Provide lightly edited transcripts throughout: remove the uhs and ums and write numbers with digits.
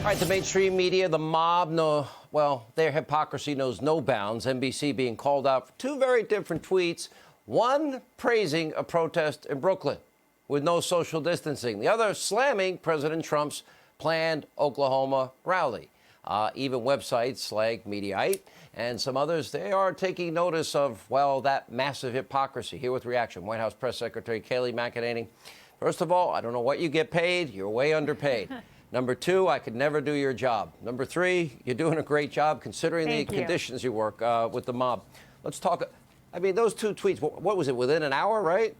All right, the mainstream media, the mob, their hypocrisy knows no bounds. NBC being called out for two very different tweets. One praising a protest in Brooklyn with no social distancing. The other slamming President Trump's planned Oklahoma rally. Even websites like Mediaite and some others, they are taking notice of, that massive hypocrisy. Here with reaction, White House Press Secretary Kayleigh McEnany. First of all, I don't know what you get paid. You're way underpaid. Number two, I could never do your job. Number three, you're doing a great job considering the conditions you work with the mob. Let's talk. I mean, those two tweets, what was it, within an hour, right?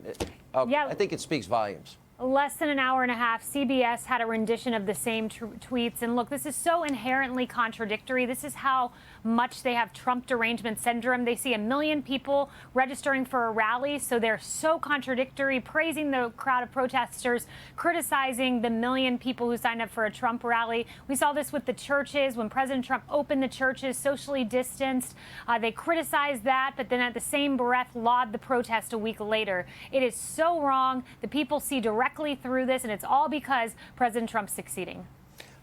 Yeah. I think it speaks volumes. Less than an hour and a half, CBS had a rendition of the same tweets. And look, this is so inherently contradictory. This is how much they have Trump derangement syndrome. They see 1 million people registering for a rally, so they're so contradictory, praising the crowd of protesters, criticizing the 1 million people who signed up for a Trump rally. We saw this with the churches when President Trump opened the churches, socially distanced. They criticized that, but then at the same breath laud the protest a week later. It is so wrong. The people see directly through this, and it's all because President Trump's succeeding.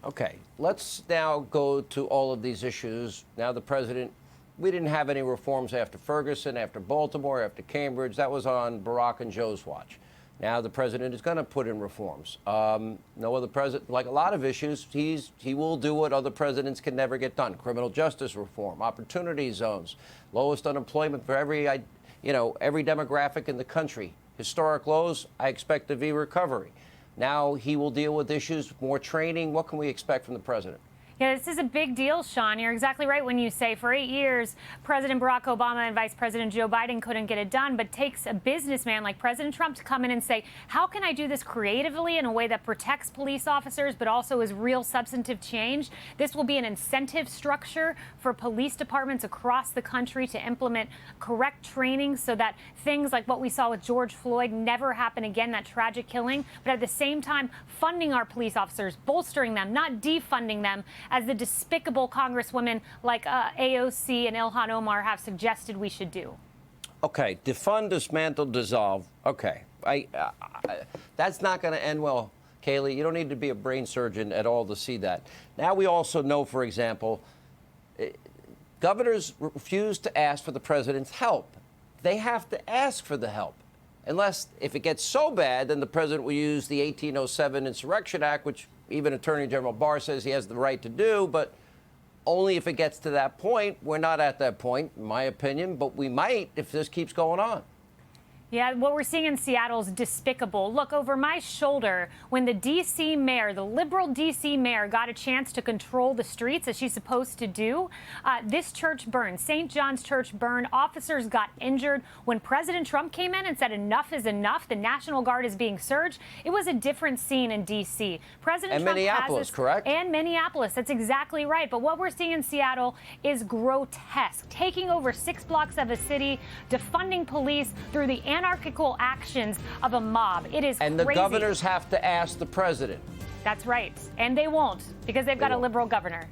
Okay, let's now go to all of these issues. Now the president, we didn't have any reforms after Ferguson, after Baltimore, after Cambridge. That was on Barack and Joe's watch. Now the president is going to put in reforms. No other president, like a lot of issues, he will do what other presidents can never get done. Criminal justice reform, opportunity zones, lowest unemployment for every demographic in the country. Historic lows, I expect a V recovery. Now he will deal with issues, more training. What can we expect from the president? Yeah, this is a big deal, Sean. You're exactly right when you say for 8 years, President Barack Obama and Vice President Joe Biden couldn't get it done, but takes a businessman like President Trump to come in and say, how can I do this creatively in a way that protects police officers, but also is real substantive change? This will be an incentive structure for police departments across the country to implement correct training so that things like what we saw with George Floyd never happen again, that tragic killing, but at the same time, funding our police officers, bolstering them, not defunding them, as the despicable congresswomen like AOC and Ilhan Omar have suggested we should do. Okay, defund, dismantle, dissolve. Okay, that's not going to end well, Kayleigh. You don't need to be a brain surgeon at all to see that. Now we also know, for example, governors refuse to ask for the president's help. They have to ask for the help. Unless, if it gets so bad, then the president will use the 1807 Insurrection Act, which even Attorney General Barr says he has the right to do, but only if it gets to that point. We're not at that point, in my opinion, but we might if this keeps going on. Yeah, what we're seeing in Seattle is despicable. Look, over my shoulder, when the D.C. mayor, the liberal D.C. mayor, got a chance to control the streets, as she's supposed to do, this church burned. St. John's Church burned. Officers got injured. When President Trump came in and said enough is enough, the National Guard is being surged, it was a different scene in D.C. President Trump Minneapolis, correct? And Minneapolis. That's exactly right. But what we're seeing in Seattle is grotesque. Taking over 6 blocks of a city, defunding police through the anarchical actions of a mob. It is and crazy. The governors have to ask the president. That's right. And they won't, because they've got a liberal governor.